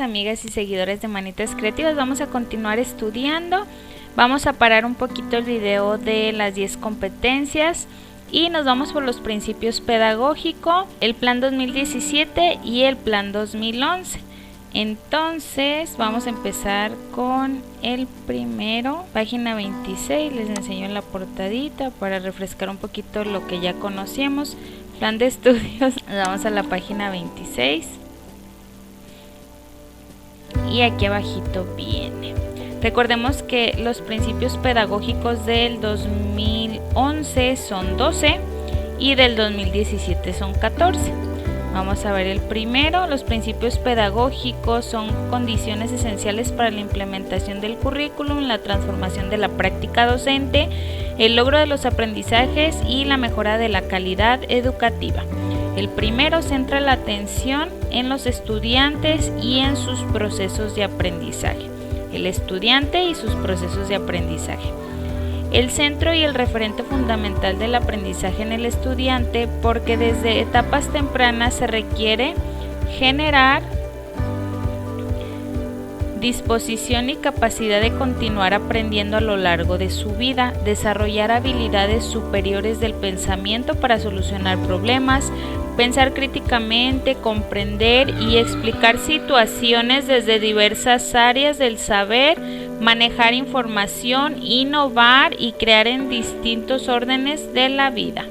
amigas y seguidores de Manitas Creativas. Vamos a continuar estudiando. Vamos a parar un poquito el video de las 10 competencias y nos vamos por los principios pedagógicos, el plan 2017 y el plan 2011. Entonces vamos a empezar con el primero, página 26. Les enseño la portadita para refrescar un poquito lo que ya conocíamos. Plan de estudios. Nos vamos a la página 26 y aquí abajito viene. Recordemos que los principios pedagógicos del 2011 son 12 y del 2017 son 14. Vamos a ver el primero. Los principios pedagógicos son condiciones esenciales para la implementación del currículum, la transformación de la práctica docente, el logro de los aprendizajes y la mejora de la calidad educativa. El primero centra la atención en los estudiantes y en sus procesos de aprendizaje. El estudiante y sus procesos de aprendizaje. El centro y el referente fundamental del aprendizaje en el estudiante, porque desde etapas tempranas se requiere generar disposición y capacidad de continuar aprendiendo a lo largo de su vida, desarrollar habilidades superiores del pensamiento para solucionar problemas, pensar críticamente, comprender y explicar situaciones desde diversas áreas del saber, manejar información, innovar y crear en distintos órdenes de la vida.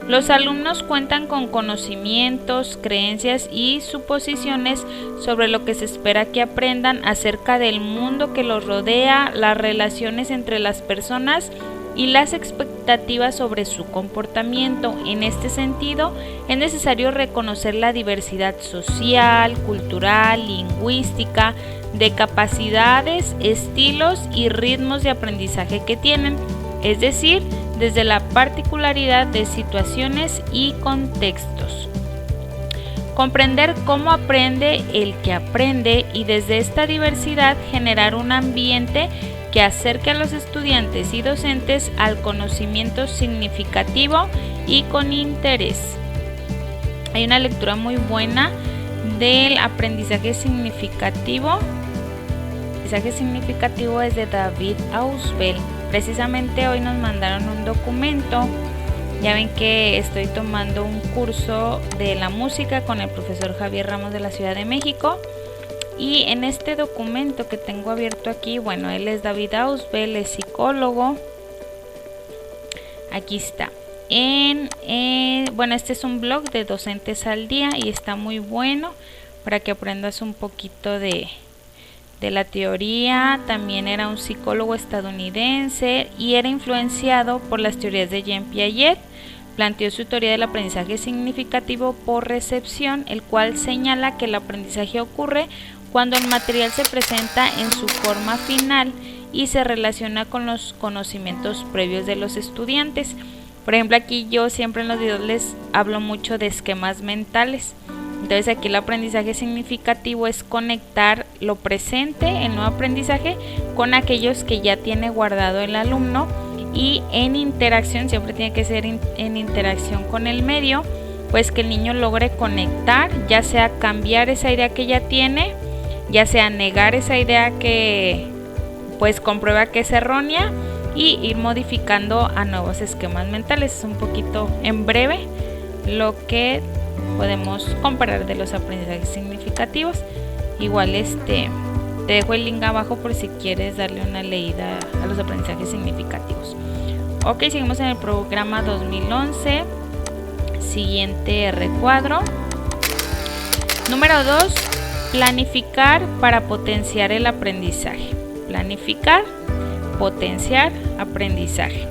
Los alumnos cuentan con conocimientos, creencias y suposiciones sobre lo que se espera que aprendan acerca del mundo que los rodea, las relaciones entre las personas y las expectativas sobre su comportamiento. En este sentido, es necesario reconocer la diversidad social, cultural, lingüística, de capacidades, estilos y ritmos de aprendizaje que tienen, es decir, desde la particularidad de situaciones y contextos. Comprender cómo aprende el que aprende y desde esta diversidad generar un ambiente que acerque a los estudiantes y docentes al conocimiento significativo y con interés. Hay una lectura muy buena del aprendizaje significativo. El aprendizaje significativo es de David Ausubel. Precisamente hoy nos mandaron un documento. Ya ven que estoy tomando un curso de la música con el profesor Javier Ramos de la Ciudad de México. Y en este documento que tengo abierto aquí, bueno, él es David Ausubel, es psicólogo. Aquí está. Bueno, este es un blog de Docentes al Día y está muy bueno para que aprendas un poquito de la teoría. También era un psicólogo estadounidense y era influenciado por las teorías de Jean Piaget. Planteó su teoría del aprendizaje significativo por recepción, el cual señala que el aprendizaje ocurre cuando el material se presenta en su forma final y se relaciona con los conocimientos previos de los estudiantes. Por ejemplo, aquí yo siempre en los videos les hablo mucho de esquemas mentales. Entonces aquí el aprendizaje significativo es conectar lo presente, el nuevo aprendizaje, con aquellos que ya tiene guardado el alumno y en interacción, siempre tiene que ser en interacción con el medio, pues que el niño logre conectar, ya sea cambiar esa idea que ya tiene, ya sea negar esa idea que pues comprueba que es errónea y ir modificando a nuevos esquemas mentales. Es un poquito en breve lo que podemos comparar de los aprendizajes significativos. Igual te dejo el link abajo por si quieres darle una leída a los aprendizajes significativos. Ok, seguimos en el programa 2011. Siguiente recuadro. Número 2. Planificar para potenciar el aprendizaje. Planificar, potenciar aprendizaje.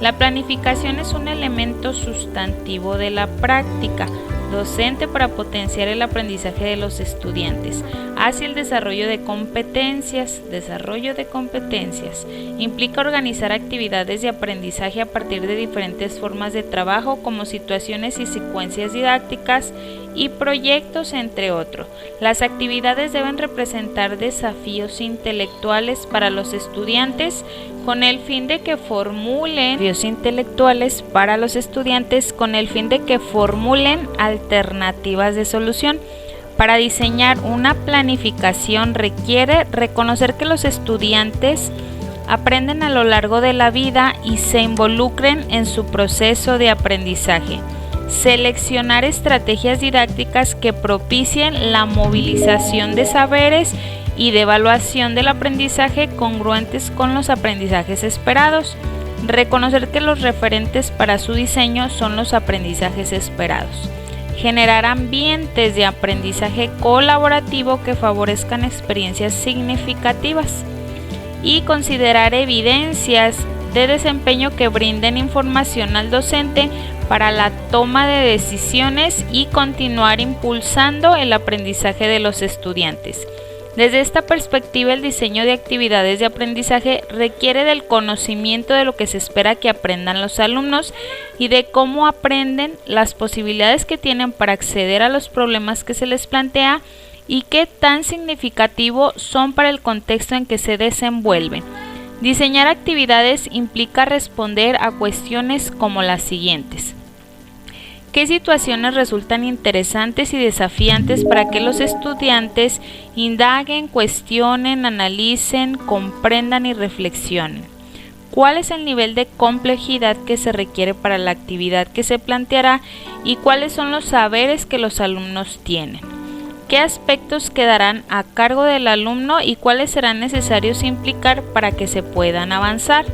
La planificación es un elemento sustantivo de la práctica docente para potenciar el aprendizaje de los estudiantes hacia el desarrollo de competencias. Implica organizar actividades de aprendizaje a partir de diferentes formas de trabajo como situaciones y secuencias didácticas y proyectos, entre otros. Las actividades deben representar desafíos intelectuales para los estudiantes con el fin de que formulen alternativas de solución Para diseñar una planificación requiere reconocer que los estudiantes aprenden a lo largo de la vida y se involucren en su proceso de aprendizaje. Seleccionar estrategias didácticas que propicien la movilización de saberes y de evaluación del aprendizaje congruentes con los aprendizajes esperados. Reconocer que los referentes para su diseño son los aprendizajes esperados. Generar ambientes de aprendizaje colaborativo que favorezcan experiencias significativas. Y considerar evidencias de desempeño que brinden información al docente para la toma de decisiones y continuar impulsando el aprendizaje de los estudiantes. Desde esta perspectiva, el diseño de actividades de aprendizaje requiere del conocimiento de lo que se espera que aprendan los alumnos y de cómo aprenden, las posibilidades que tienen para acceder a los problemas que se les plantea y qué tan significativo son para el contexto en que se desenvuelven. Diseñar actividades implica responder a cuestiones como las siguientes. ¿Qué situaciones resultan interesantes y desafiantes para que los estudiantes indaguen, cuestionen, analicen, comprendan y reflexionen? ¿Cuál es el nivel de complejidad que se requiere para la actividad que se planteará y cuáles son los saberes que los alumnos tienen? ¿Qué aspectos quedarán a cargo del alumno y cuáles serán necesarios implicar para que se puedan avanzar?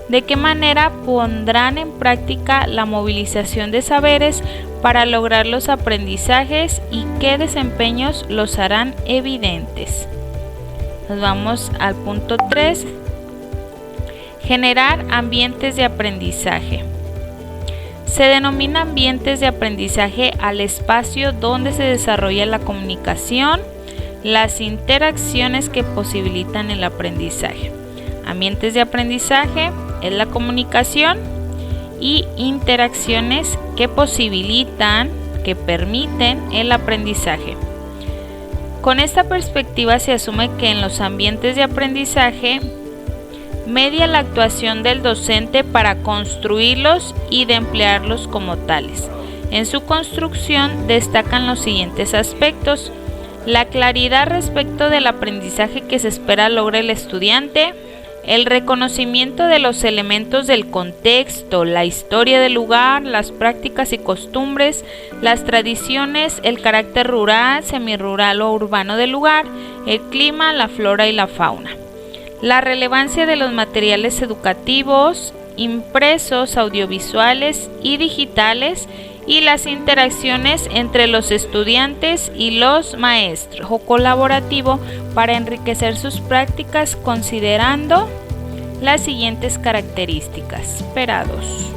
¿De qué manera pondrán en práctica la movilización de saberes para lograr los aprendizajes y qué desempeños los harán evidentes? Nos vamos al punto 3. Generar ambientes de aprendizaje. Se denomina ambientes de aprendizaje al espacio donde se desarrolla la comunicación, las interacciones que posibilitan el aprendizaje. Ambientes de aprendizaje es la comunicación y interacciones que posibilitan, que permiten el aprendizaje. Con esta perspectiva se asume que en los ambientes de aprendizaje media la actuación del docente para construirlos y de emplearlos como tales. En su construcción destacan los siguientes aspectos: la claridad respecto del aprendizaje que se espera logre el estudiante, el reconocimiento de los elementos del contexto, la historia del lugar, las prácticas y costumbres, las tradiciones, el carácter rural, semirural o urbano del lugar, el clima, la flora y la fauna. La relevancia de los materiales educativos, impresos, audiovisuales y digitales, y las interacciones entre los estudiantes y los maestros, o colaborativo para enriquecer sus prácticas considerando las siguientes características esperados.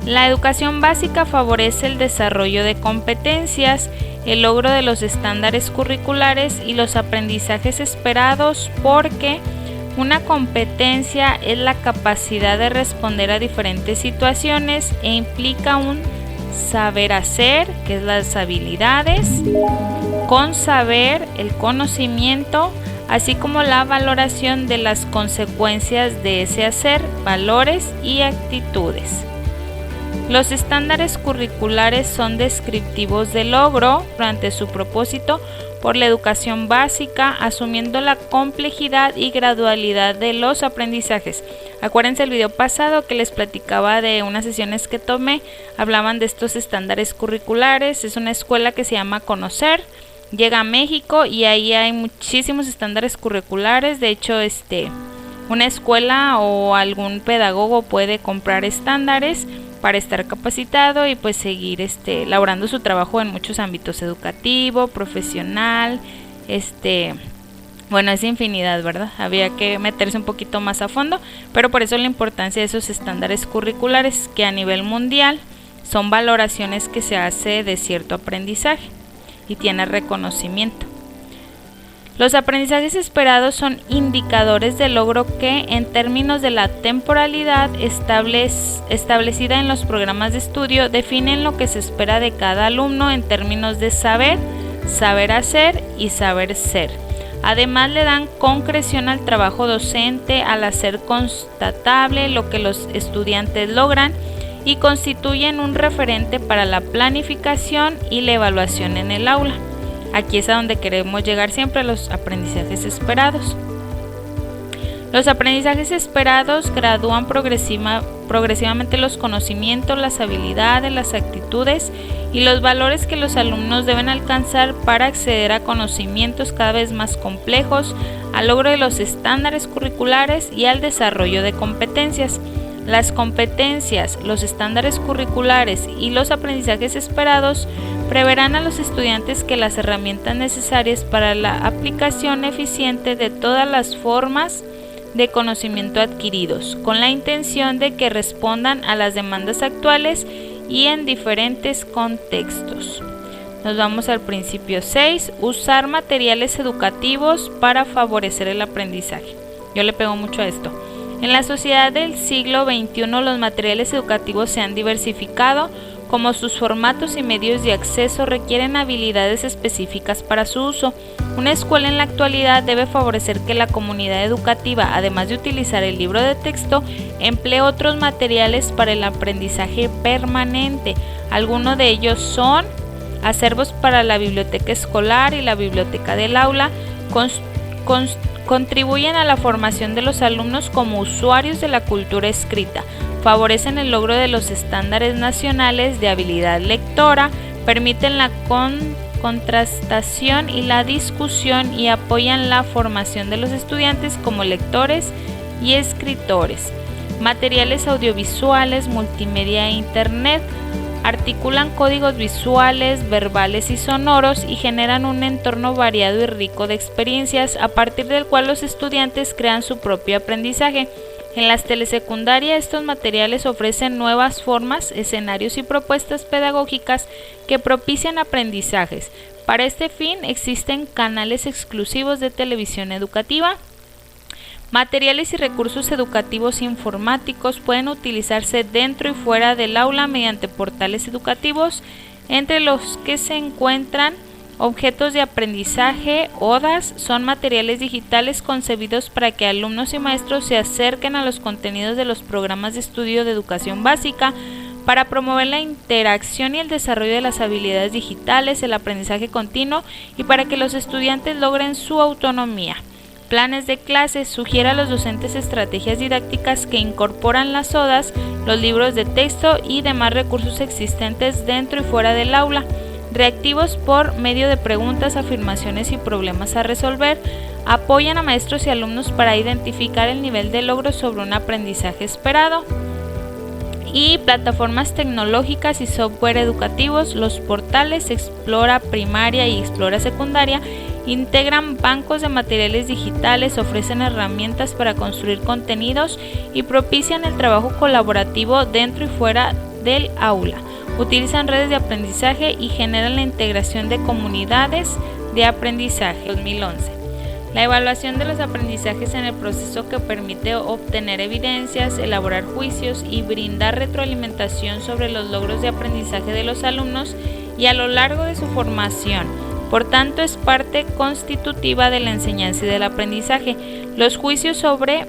La educación básica favorece el desarrollo de competencias, el logro de los estándares curriculares y los aprendizajes esperados, porque una competencia es la capacidad de responder a diferentes situaciones e implica un saber hacer, que es las habilidades, con saber, el conocimiento, así como la valoración de las consecuencias de ese hacer, valores y actitudes. Los estándares curriculares son descriptivos del logro durante su propósito por la educación básica, asumiendo la complejidad y gradualidad de los aprendizajes. Acuérdense el video pasado que les platicaba de unas sesiones que tomé, hablaban de estos estándares curriculares. Es una escuela que se llama Conocer, llega a México y ahí hay muchísimos estándares curriculares. De hecho, una escuela o algún pedagogo puede comprar estándares para estar capacitado y pues seguir laborando su trabajo en muchos ámbitos: educativo, profesional, bueno, es infinidad, ¿verdad? Había que meterse un poquito más a fondo, pero por eso la importancia de esos estándares curriculares, que a nivel mundial son valoraciones que se hace de cierto aprendizaje y tiene reconocimiento. Los aprendizajes esperados son indicadores de logro que, en términos de la temporalidad establecida en los programas de estudio, definen lo que se espera de cada alumno en términos de saber, saber hacer y saber ser. Además, le dan concreción al trabajo docente al hacer constatable lo que los estudiantes logran y constituyen un referente para la planificación y la evaluación en el aula. Aquí es a donde queremos llegar siempre, a los aprendizajes esperados. Los aprendizajes esperados gradúan progresivamente los conocimientos, las habilidades, las actitudes y los valores que los alumnos deben alcanzar para acceder a conocimientos cada vez más complejos, al logro de los estándares curriculares y al desarrollo de competencias. Las competencias, los estándares curriculares y los aprendizajes esperados preverán a los estudiantes que las herramientas necesarias para la aplicación eficiente de todas las formas de conocimiento adquiridos, con la intención de que respondan a las demandas actuales y en diferentes contextos. Nos vamos al principio 6, usar materiales educativos para favorecer el aprendizaje. Yo le pego mucho a esto. En la sociedad del siglo XXI los materiales educativos se han diversificado, como sus formatos y medios de acceso requieren habilidades específicas para su uso. Una escuela en la actualidad debe favorecer que la comunidad educativa, además de utilizar el libro de texto, emplee otros materiales para el aprendizaje permanente. Algunos de ellos son acervos para la biblioteca escolar y la biblioteca del aula, contribuyen a la formación de los alumnos como usuarios de la cultura escrita, favorecen el logro de los estándares nacionales de habilidad lectora, permiten la contrastación y la discusión y apoyan la formación de los estudiantes como lectores y escritores. Materiales audiovisuales, multimedia e internet articulan códigos visuales, verbales y sonoros y generan un entorno variado y rico de experiencias a partir del cual los estudiantes crean su propio aprendizaje. En las telesecundarias estos materiales ofrecen nuevas formas, escenarios y propuestas pedagógicas que propician aprendizajes. Para este fin existen canales exclusivos de televisión educativa. Materiales y recursos educativos informáticos pueden utilizarse dentro y fuera del aula mediante portales educativos, entre los que se encuentran objetos de aprendizaje. ODAs son materiales digitales concebidos para que alumnos y maestros se acerquen a los contenidos de los programas de estudio de educación básica, para promover la interacción y el desarrollo de las habilidades digitales, el aprendizaje continuo y para que los estudiantes logren su autonomía. Planes de clases: sugiere a los docentes estrategias didácticas que incorporan las ODAs, los libros de texto y demás recursos existentes dentro y fuera del aula. Reactivos por medio de preguntas, afirmaciones y problemas a resolver. Apoyan a maestros y alumnos para identificar el nivel de logro sobre un aprendizaje esperado. Y plataformas tecnológicas y software educativos. Los portales Explora Primaria y Explora Secundaria integran bancos de materiales digitales, ofrecen herramientas para construir contenidos y propician el trabajo colaborativo dentro y fuera del aula. Utilizan redes de aprendizaje y generan la integración de comunidades de aprendizaje. 2011. La evaluación de los aprendizajes en el proceso que permite obtener evidencias, elaborar juicios y brindar retroalimentación sobre los logros de aprendizaje de los alumnos y a lo largo de su formación. Por tanto, es parte constitutiva de la enseñanza y del aprendizaje. Los juicios sobre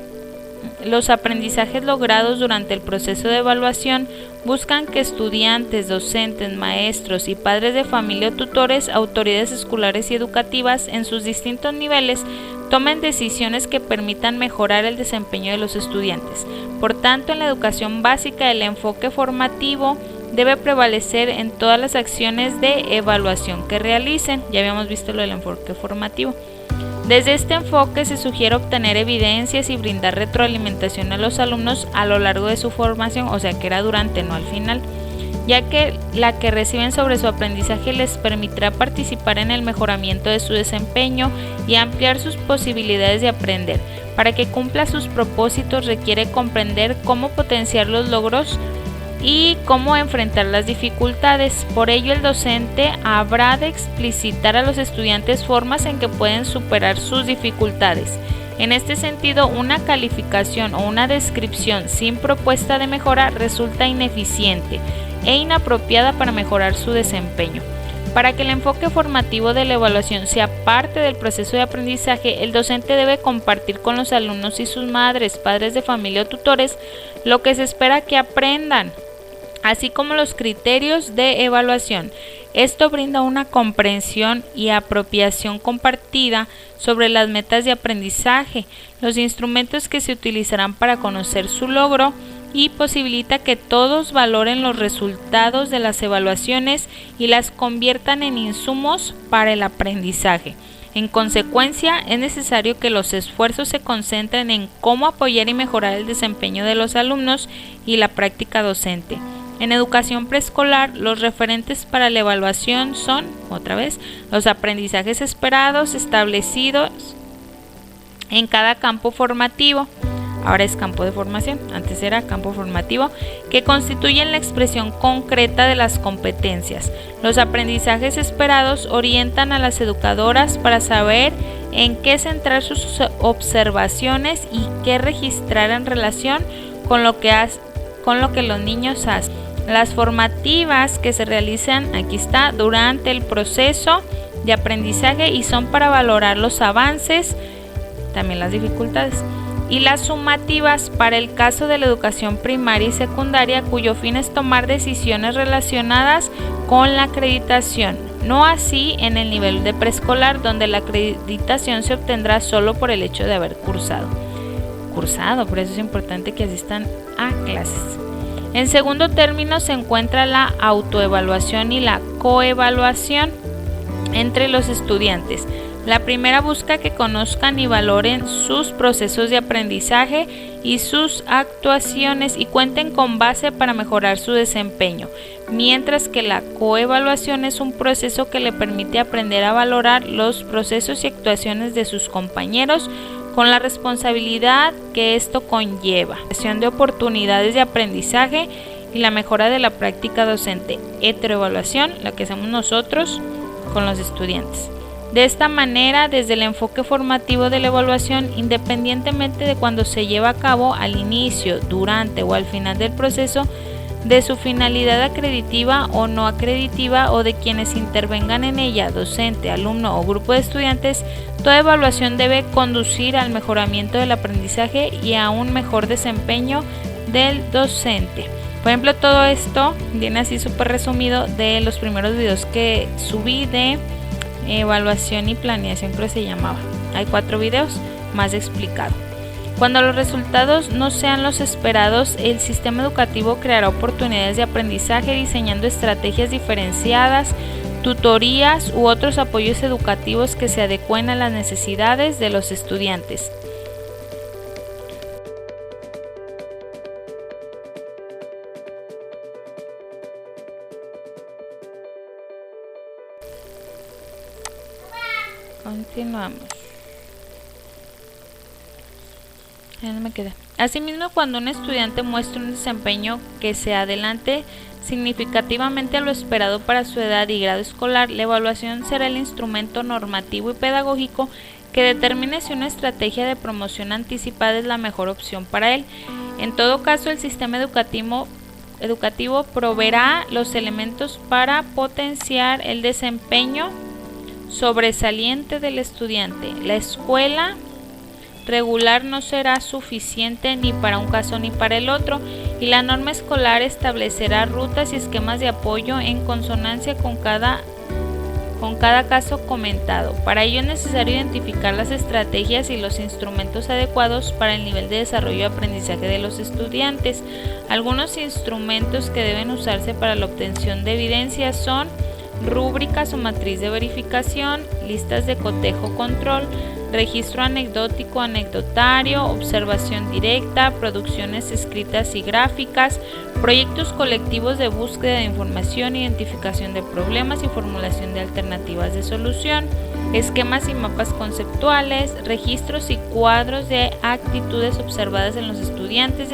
los aprendizajes logrados durante el proceso de evaluación buscan que estudiantes, docentes, maestros y padres de familia o tutores, autoridades escolares y educativas en sus distintos niveles tomen decisiones que permitan mejorar el desempeño de los estudiantes. Por tanto, en la educación básica el enfoque formativo debe prevalecer en todas las acciones de evaluación que realicen. Ya habíamos visto lo del enfoque formativo. Desde este enfoque se sugiere obtener evidencias y brindar retroalimentación a los alumnos a lo largo de su formación, o sea que era durante, no al final, ya que la que reciben sobre su aprendizaje les permitirá participar en el mejoramiento de su desempeño y ampliar sus posibilidades de aprender. Para que cumpla sus propósitos requiere comprender cómo potenciar los logros y cómo enfrentar las dificultades. Por ello, el docente habrá de explicitar a los estudiantes formas en que pueden superar sus dificultades. En este sentido, una calificación o una descripción sin propuesta de mejora resulta ineficiente e inapropiada para mejorar su desempeño. Para que el enfoque formativo de la evaluación sea parte del proceso de aprendizaje, el docente debe compartir con los alumnos y sus madres, padres de familia o tutores lo que se espera que aprendan. así como los criterios de evaluación. Esto brinda una comprensión y apropiación compartida sobre las metas de aprendizaje, los instrumentos que se utilizarán para conocer su logro y posibilita que todos valoren los resultados de las evaluaciones y las conviertan en insumos para el aprendizaje. En consecuencia, es necesario que los esfuerzos se concentren en cómo apoyar y mejorar el desempeño de los alumnos y la práctica docente. En educación preescolar, los referentes para la evaluación son, otra vez, los aprendizajes esperados establecidos en cada campo formativo. Ahora es campo de formación, antes era campo formativo, que constituyen la expresión concreta de las competencias. Los aprendizajes esperados orientan a las educadoras para saber en qué centrar sus observaciones y qué registrar en relación con lo que los niños hacen. Las formativas que se realizan, aquí está, durante el proceso de aprendizaje y son para valorar los avances, también las dificultades. Y las sumativas para el caso de la educación primaria y secundaria, cuyo fin es tomar decisiones relacionadas con la acreditación. No así en el nivel de preescolar, donde la acreditación se obtendrá solo por el hecho de haber cursado. Por eso es importante que asistan a clases. En segundo término se encuentra la autoevaluación y la coevaluación entre los estudiantes. La primera busca que conozcan y valoren sus procesos de aprendizaje y sus actuaciones y cuenten con base para mejorar su desempeño, mientras que la coevaluación es un proceso que le permite aprender a valorar los procesos y actuaciones de sus compañeros con la responsabilidad que esto conlleva, creación de oportunidades de aprendizaje y la mejora de la práctica docente. Heteroevaluación, la que hacemos nosotros con los estudiantes. De esta manera, desde el enfoque formativo de la evaluación, independientemente de cuando se lleva a cabo, al inicio, durante o al final del proceso, de su finalidad acreditiva o no acreditiva o de quienes intervengan en ella, docente, alumno o grupo de estudiantes, toda evaluación debe conducir al mejoramiento del aprendizaje y a un mejor desempeño del docente. Por ejemplo, todo esto viene así súper resumido de los primeros videos que subí de evaluación y planeación, creo que se llamaba. Hay 4 videos más explicado. Cuando los resultados no sean los esperados, el sistema educativo creará oportunidades de aprendizaje diseñando estrategias diferenciadas, tutorías u otros apoyos educativos que se adecúen a las necesidades de los estudiantes. Continuamos. Ya no me queda. Asimismo, cuando un estudiante muestra un desempeño que se adelante significativamente a lo esperado para su edad y grado escolar, la evaluación será el instrumento normativo y pedagógico que determine si una estrategia de promoción anticipada es la mejor opción para él. En todo caso, el sistema educativo proveerá los elementos para potenciar el desempeño sobresaliente del estudiante. La escuela regular no será suficiente ni para un caso ni para el otro, y la norma escolar establecerá rutas y esquemas de apoyo en consonancia con cada caso comentado. Para ello es necesario identificar las estrategias y los instrumentos adecuados para el nivel de desarrollo y aprendizaje de los estudiantes. Algunos instrumentos que deben usarse para la obtención de evidencia son rúbricas o matriz de verificación, listas de cotejo-control, registro anecdótico, anecdotario, observación directa, producciones escritas y gráficas, proyectos colectivos de búsqueda de información, identificación de problemas y formulación de alternativas de solución, esquemas y mapas conceptuales, registros y cuadros de actitudes observadas en los estudiantes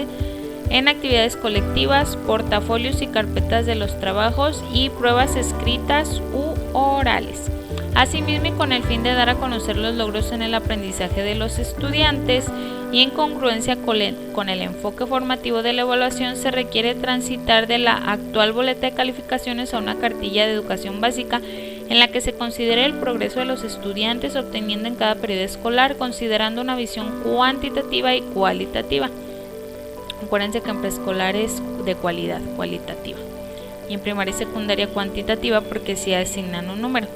en actividades colectivas, portafolios y carpetas de los trabajos y pruebas escritas u orales. Asimismo, y con el fin de dar a conocer los logros en el aprendizaje de los estudiantes y en congruencia con el enfoque formativo de la evaluación, se requiere transitar de la actual boleta de calificaciones a una cartilla de educación básica en la que se considere el progreso de los estudiantes obteniendo en cada periodo escolar, considerando una visión cuantitativa y cualitativa. Acuérdense que en preescolar es de calidad, cualitativa, y en primaria y secundaria cuantitativa porque sí asignan un número.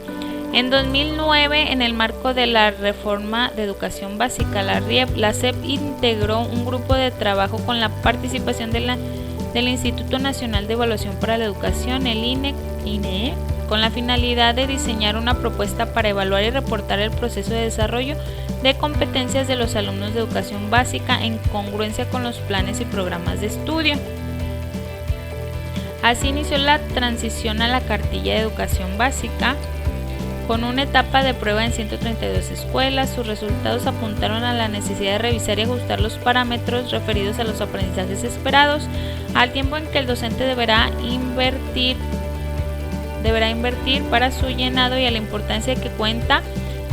En 2009, en el marco de la reforma de educación básica, la RIEP, la SEP integró un grupo de trabajo con la participación del Instituto Nacional de Evaluación para la Educación, el INEE, con la finalidad de diseñar una propuesta para evaluar y reportar el proceso de desarrollo de competencias de los alumnos de educación básica en congruencia con los planes y programas de estudio. Así inició la transición a la cartilla de educación básica, con una etapa de prueba en 132 escuelas. Sus resultados apuntaron a la necesidad de revisar y ajustar los parámetros referidos a los aprendizajes esperados, al tiempo en que el docente deberá invertir para su llenado y a la importancia de que cuenta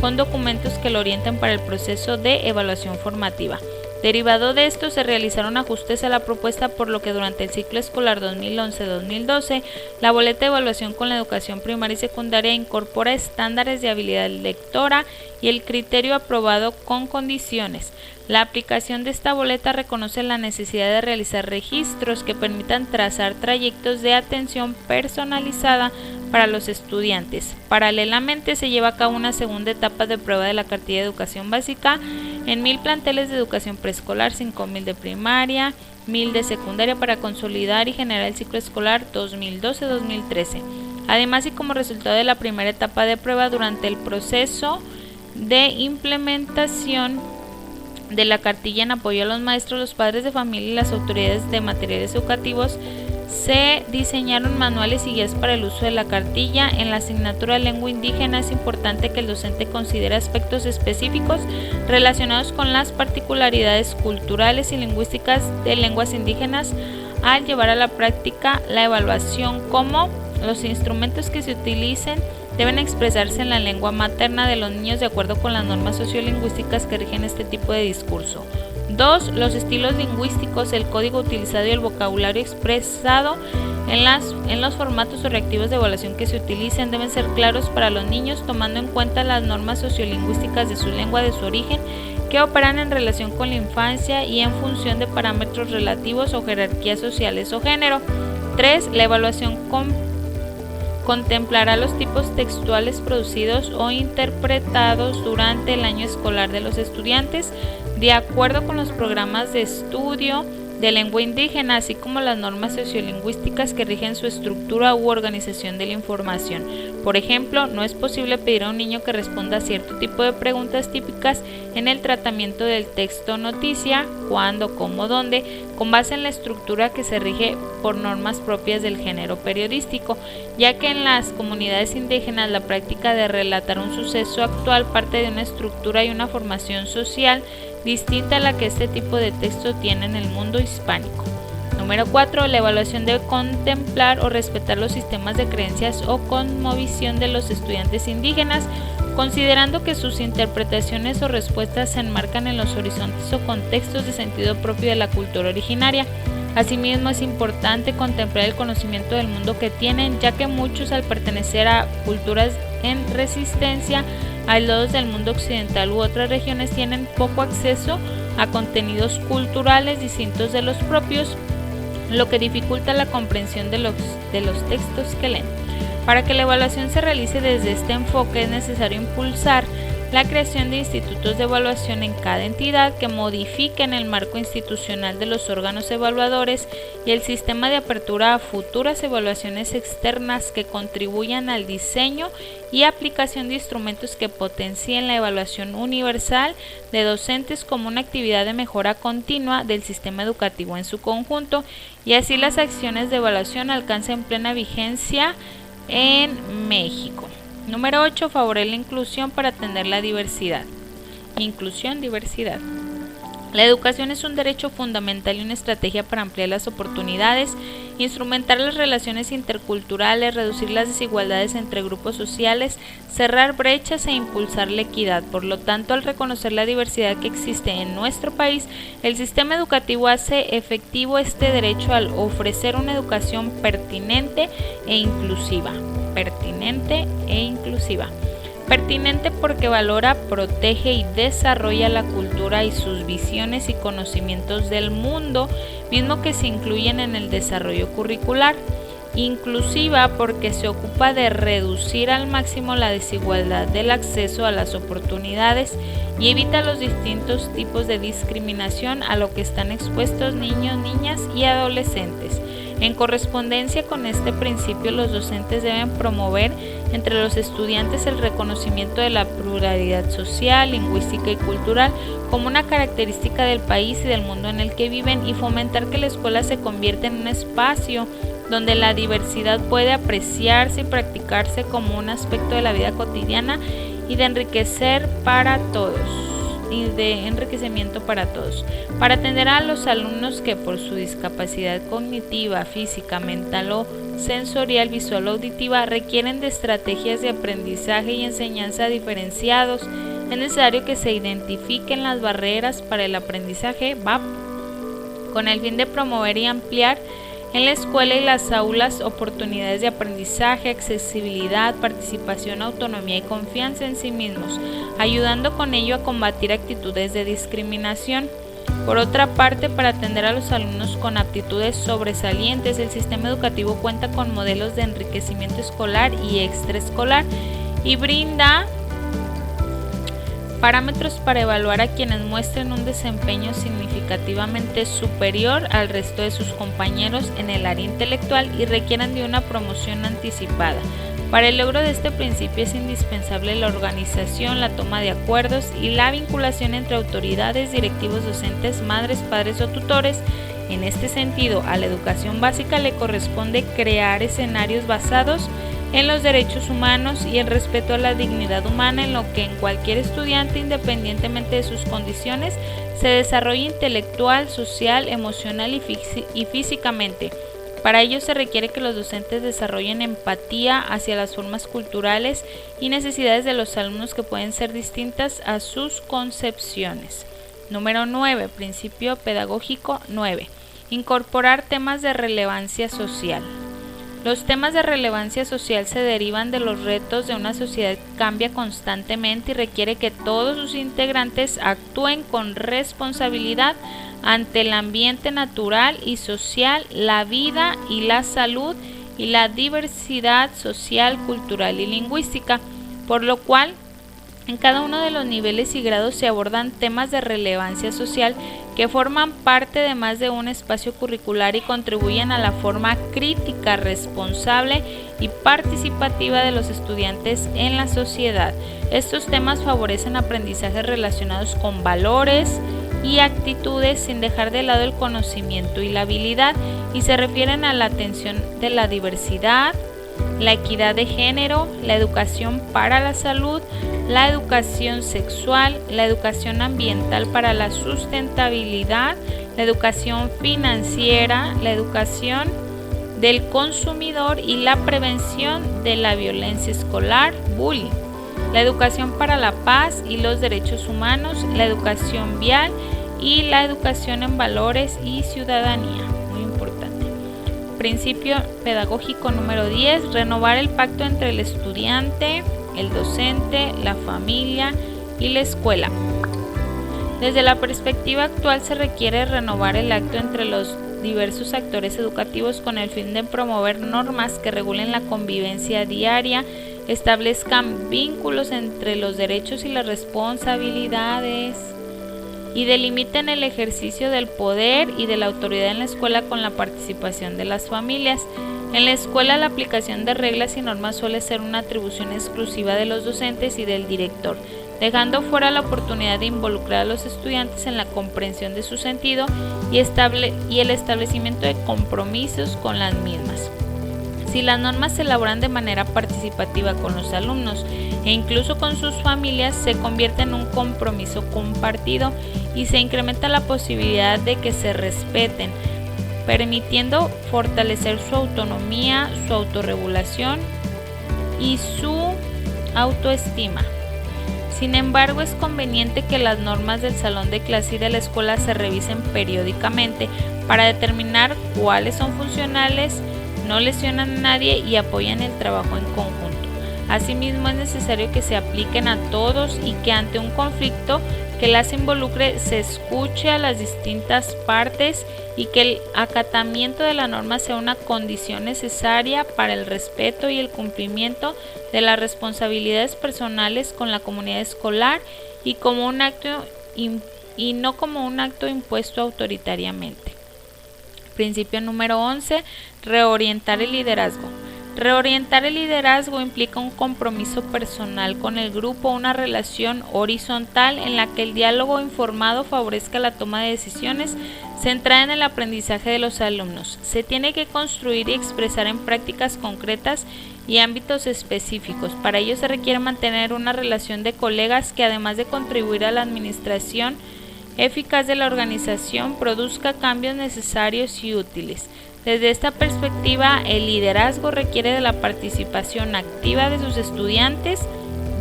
con documentos que lo orienten para el proceso de evaluación formativa. Derivado de esto, se realizaron ajustes a la propuesta, por lo que durante el ciclo escolar 2011-2012, la boleta de evaluación con la educación primaria y secundaria incorpora estándares de habilidad lectora y el criterio aprobado con condiciones. La aplicación de esta boleta reconoce la necesidad de realizar registros que permitan trazar trayectos de atención personalizada para los estudiantes. Paralelamente, se lleva a cabo una segunda etapa de prueba de la cartilla de educación básica en 1000 planteles de educación preescolar, 5000 de primaria, 1000 de secundaria, para consolidar y generar el ciclo escolar 2012-2013. Además, y como resultado de la primera etapa de prueba, durante el proceso de implementación de la cartilla en apoyo a los maestros, los padres de familia y las autoridades de materiales educativos, se diseñaron manuales y guías para el uso de la cartilla. En la asignatura de lengua indígena es importante que el docente considere aspectos específicos relacionados con las particularidades culturales y lingüísticas de lenguas indígenas al llevar a la práctica la evaluación, como los instrumentos que se utilicen deben expresarse en la lengua materna de los niños de acuerdo con las normas sociolingüísticas que rigen este tipo de discurso. 2. Los estilos lingüísticos, el código utilizado y el vocabulario expresado en los formatos o reactivos de evaluación que se utilicen deben ser claros para los niños, tomando en cuenta las normas sociolingüísticas de su lengua de su origen, que operan en relación con la infancia y en función de parámetros relativos o jerarquías sociales o género. 3. La evaluación contemplará los tipos textuales producidos o interpretados durante el año escolar de los estudiantes, de acuerdo con los programas de estudio de lengua indígena, así como las normas sociolingüísticas que rigen su estructura u organización de la información. Por ejemplo, no es posible pedir a un niño que responda a cierto tipo de preguntas típicas en el tratamiento del texto noticia, cuándo, cómo, dónde, con base en la estructura que se rige por normas propias del género periodístico, ya que en las comunidades indígenas la práctica de relatar un suceso actual parte de una estructura y una formación social distinta a la que este tipo de texto tiene en el mundo hispánico. Número 4. La evaluación debe contemplar o respetar los sistemas de creencias o cosmovisión de los estudiantes indígenas, considerando que sus interpretaciones o respuestas se enmarcan en los horizontes o contextos de sentido propio de la cultura originaria. Asimismo, es importante contemplar el conocimiento del mundo que tienen, ya que muchos, al pertenecer a culturas en resistencia, aislados del mundo occidental u otras regiones, tienen poco acceso a contenidos culturales distintos de los propios, lo que dificulta la comprensión de los textos que leen. Para que la evaluación se realice desde este enfoque, es necesario impulsar la creación de institutos de evaluación en cada entidad que modifiquen el marco institucional de los órganos evaluadores y el sistema de apertura a futuras evaluaciones externas que contribuyan al diseño y aplicación de instrumentos que potencien la evaluación universal de docentes como una actividad de mejora continua del sistema educativo en su conjunto, y así las acciones de evaluación alcancen plena vigencia en México. Número 8. Favorecer la inclusión para atender la diversidad. Inclusión, diversidad. La educación es un derecho fundamental y una estrategia para ampliar las oportunidades, instrumentar las relaciones interculturales, reducir las desigualdades entre grupos sociales, cerrar brechas e impulsar la equidad. Por lo tanto, al reconocer la diversidad que existe en nuestro país, el sistema educativo hace efectivo este derecho al ofrecer una educación pertinente e inclusiva. Pertinente porque valora, protege y desarrolla la cultura y sus visiones y conocimientos del mundo, mismo que se incluyen en el desarrollo curricular. Inclusiva porque se ocupa de reducir al máximo la desigualdad del acceso a las oportunidades y evita los distintos tipos de discriminación a lo que están expuestos niños, niñas y adolescentes. En correspondencia con este principio, los docentes deben promover entre los estudiantes el reconocimiento de la pluralidad social, lingüística y cultural como una característica del país y del mundo en el que viven y fomentar que la escuela se convierta en un espacio donde la diversidad puede apreciarse y practicarse como un aspecto de la vida cotidiana y de enriquecimiento para todos, para atender a los alumnos que por su discapacidad cognitiva, física, mental o sensorial, visual o auditiva requieren de estrategias de aprendizaje y enseñanza diferenciados. Es necesario que se identifiquen las barreras para el aprendizaje (BAP) con el fin de promover y ampliar en la escuela y las aulas oportunidades de aprendizaje, accesibilidad, participación, autonomía y confianza en sí mismos, ayudando con ello a combatir actitudes de discriminación. Por otra parte, para atender a los alumnos con aptitudes sobresalientes, el sistema educativo cuenta con modelos de enriquecimiento escolar y extraescolar y brinda parámetros para evaluar a quienes muestren un desempeño significativamente superior al resto de sus compañeros en el área intelectual y requieran de una promoción anticipada. Para el logro de este principio es indispensable la organización, la toma de acuerdos y la vinculación entre autoridades, directivos, docentes, madres, padres o tutores. En este sentido, a la educación básica le corresponde crear escenarios basados en los derechos humanos y el respeto a la dignidad humana, en lo que en cualquier estudiante, independientemente de sus condiciones, se desarrolle intelectual, social, emocional y físicamente. Para ello se requiere que los docentes desarrollen empatía hacia las formas culturales y necesidades de los alumnos que pueden ser distintas a sus concepciones. Número 9. Principio pedagógico 9. Incorporar temas de relevancia social. Los temas de relevancia social se derivan de los retos de una sociedad que cambia constantemente y requiere que todos sus integrantes actúen con responsabilidad ante el ambiente natural y social, la vida y la salud y la diversidad social, cultural y lingüística, por lo cual en cada uno de los niveles y grados se abordan temas de relevancia social que forman parte de más de un espacio curricular y contribuyen a la forma crítica, responsable y participativa de los estudiantes en la sociedad. Estos temas favorecen aprendizajes relacionados con valores y actitudes sin dejar de lado el conocimiento y la habilidad y se refieren a la atención de la diversidad, la equidad de género, la educación para la salud, la educación sexual, la educación ambiental para la sustentabilidad, la educación financiera, la educación del consumidor y la prevención de la violencia escolar, bullying, la educación para la paz y los derechos humanos, la educación vial y la educación en valores y ciudadanía. Muy importante. Principio pedagógico número 10. Renovar el pacto entre el estudiante, el docente, la familia y la escuela. Desde la perspectiva actual se requiere renovar el acto entre los diversos actores educativos con el fin de promover normas que regulen la convivencia diaria, establezcan vínculos entre los derechos y las responsabilidades y delimiten el ejercicio del poder y de la autoridad en la escuela con la participación de las familias. En la escuela la aplicación de reglas y normas suele ser una atribución exclusiva de los docentes y del director, dejando fuera la oportunidad de involucrar a los estudiantes en la comprensión de su sentido y el establecimiento de compromisos con las mismas. Si las normas se elaboran de manera participativa con los alumnos e incluso con sus familias, se convierte en un compromiso compartido y se incrementa la posibilidad de que se respeten, permitiendo fortalecer su autonomía, su autorregulación y su autoestima. Sin embargo, es conveniente que las normas del salón de clase y de la escuela se revisen periódicamente para determinar cuáles son funcionales, no lesionan a nadie y apoyan el trabajo en conjunto. Asimismo, es necesario que se apliquen a todos y que ante un conflicto que las involucre se escuche a las distintas partes y que el acatamiento de la norma sea una condición necesaria para el respeto y el cumplimiento de las responsabilidades personales con la comunidad escolar y no como un acto impuesto autoritariamente. Principio número 11. Reorientar el liderazgo. Reorientar el liderazgo implica un compromiso personal con el grupo, una relación horizontal en la que el diálogo informado favorezca la toma de decisiones centrada en el aprendizaje de los alumnos. Se tiene que construir y expresar en prácticas concretas y ámbitos específicos. Para ello se requiere mantener una relación de colegas que, además de contribuir a la administración eficaz de la organización, produzca cambios necesarios y útiles. Desde esta perspectiva, el liderazgo requiere de la participación activa de sus estudiantes,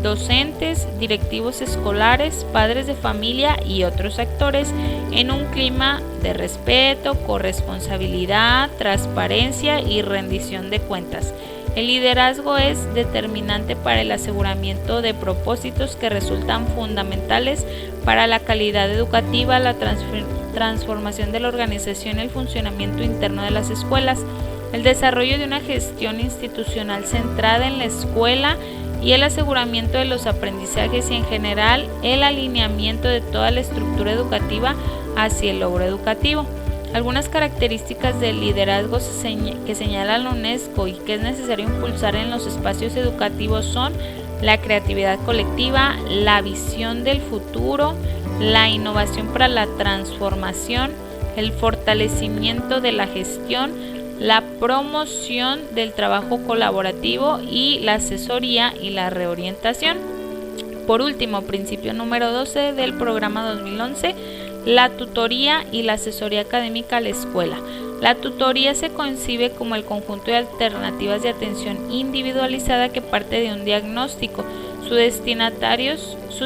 docentes, directivos escolares, padres de familia y otros actores en un clima de respeto, corresponsabilidad, transparencia y rendición de cuentas. El liderazgo es determinante para el aseguramiento de propósitos que resultan fundamentales para la calidad educativa, la transformación de la organización y el funcionamiento interno de las escuelas, el desarrollo de una gestión institucional centrada en la escuela y el aseguramiento de los aprendizajes y, en general, el alineamiento de toda la estructura educativa hacia el logro educativo. Algunas características del liderazgo que señala la UNESCO y que es necesario impulsar en los espacios educativos son la creatividad colectiva, la visión del futuro, la innovación para la transformación, el fortalecimiento de la gestión, la promoción del trabajo colaborativo y la asesoría y la reorientación. Por último, principio número 12 del programa 2011, la tutoría y la asesoría académica a la escuela. La tutoría se concibe como el conjunto de alternativas de atención individualizada que parte de un diagnóstico. Sus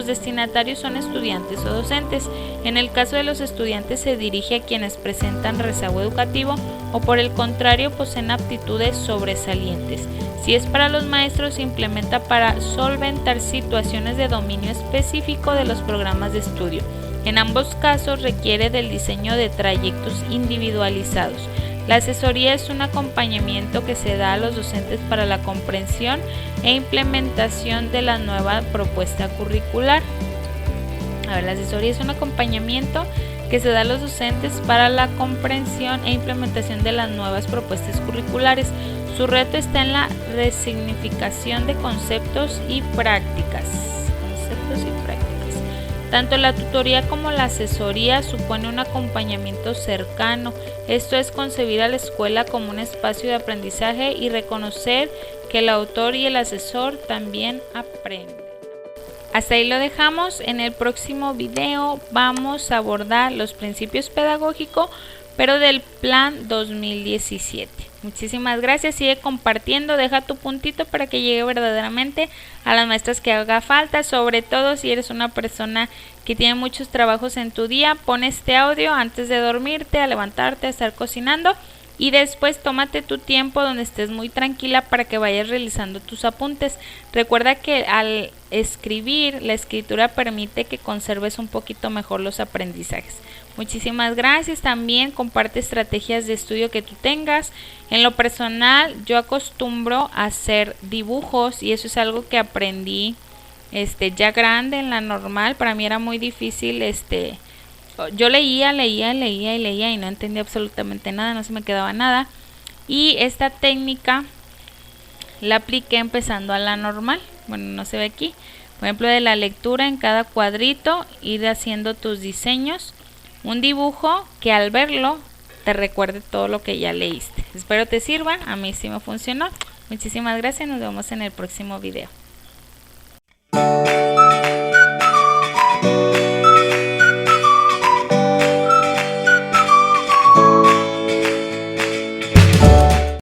destinatarios son estudiantes o docentes. En el caso de los estudiantes se dirige a quienes presentan rezago educativo o, por el contrario, poseen aptitudes sobresalientes. Si es para los maestros, se implementa para solventar situaciones de dominio específico de los programas de estudio. En ambos casos requiere del diseño de trayectos individualizados. La asesoría es un acompañamiento que se da a los docentes para la comprensión e implementación de la nueva propuesta curricular. La asesoría es un acompañamiento que se da a los docentes para la comprensión e implementación de las nuevas propuestas curriculares. Su reto está en la resignificación de conceptos y prácticas. Tanto la tutoría como la asesoría supone un acompañamiento cercano. Esto es concebir a la escuela como un espacio de aprendizaje y reconocer que el autor y el asesor también aprenden. Hasta ahí lo dejamos. En el próximo video vamos a abordar los principios pedagógicos, pero del plan 2017. Muchísimas gracias, sigue compartiendo, deja tu puntito para que llegue verdaderamente a las maestras que haga falta, sobre todo si eres una persona que tiene muchos trabajos en tu día. Pon este audio antes de dormirte, a levantarte, a estar cocinando, y después tómate tu tiempo donde estés muy tranquila para que vayas realizando tus apuntes. Recuerda que al escribir, la escritura permite que conserves un poquito mejor los aprendizajes. Muchísimas gracias. También comparte estrategias de estudio que tú tengas. En lo personal, yo acostumbro a hacer dibujos y eso es algo que aprendí ya grande en la normal. Para mí era muy difícil. Yo leía y no entendía absolutamente nada, no se me quedaba nada. Y esta técnica la apliqué empezando a la normal. Bueno, no se ve aquí. Por ejemplo, de la lectura, en cada cuadrito, ir haciendo tus diseños. Un dibujo que al verlo te recuerde todo lo que ya leíste. Espero te sirva, a mí sí me funcionó. Muchísimas gracias, nos vemos en el próximo video.